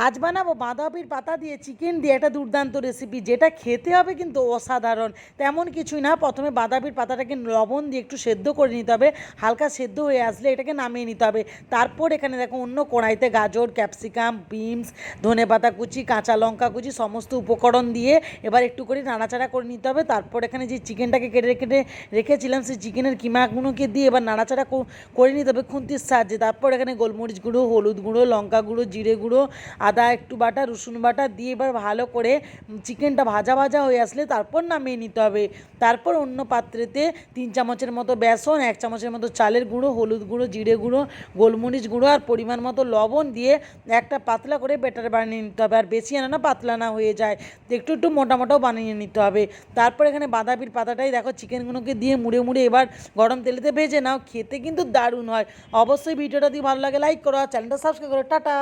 আজ বানাবো বাঁধাকপির পাতা দিয়ে চিকেন দিয়ে একটা দুর্দান্ত রেসিপি, যেটা খেতে হবে কিন্তু অসাধারণ। তেমন কিছুই না, প্রথমে বাঁধাকপির পাতাটাকে লবণ দিয়ে একটু সেদ্ধ করে নিতে হবে। হালকা সেদ্ধ হয়ে আসলে এটাকে নামিয়ে নিতে হবে। তারপর এখানে দেখো অন্য কড়াইতে গাজর, ক্যাপসিকাম, বিনস, ধনেপাতা কুচি, কাঁচা লঙ্কা কুচি সমস্ত উপকরণ দিয়ে এবার একটু করে নাড়াচাড়া করে নিতে হবে। তারপর এখানে যে চিকেনটাকে কেটে কেটে রেখেছিলাম সেই চিকেনের কিমাগুলোকে দিয়ে এবার নাড়াচাড়া করে নিতে হবে খুন্তির সাহায্যে। তারপর এখানে গোলমরিচ গুঁড়ো, হলুদ গুঁড়ো, লঙ্কা গুঁড়ো, জিরে গুঁড়ো, আদা একটু বাটা, রসুন বাটা দিয়ে এবার ভালো করে চিকেনটা ভাজা ভাজা হয়ে আসলে তারপর নামিয়ে নিতে হবে। তারপর অন্য পাত্রেতে 3 চামচের মতো বেসন, 1 চামচের মতো চালের গুঁড়ো, হলুদ গুঁড়ো, জিরে গুঁড়ো, গোলমরিচ গুঁড়ো আর পরিমাণ মতো লবণ দিয়ে একটা পাতলা করে ব্যাটার বানিয়ে নিতে হবে। আর বেশি না পাতলা না হয়ে যায়, একটু একটু মোটা মোটাও বানিয়ে নিতে হবে। তারপর এখানে বাঁধাকপির পাতাটাই দেখো চিকেনগুলোকে দিয়ে মুড়ে মুড়ে এবার গরম তেলেতে ভেজে নাও। খেতে কিন্তু দারুণ হয়। অবশ্যই ভিডিওটা দিয়ে ভালো লাগে লাইক করো আর চ্যানেলটা সাবস্ক্রাইব করো। টাটা।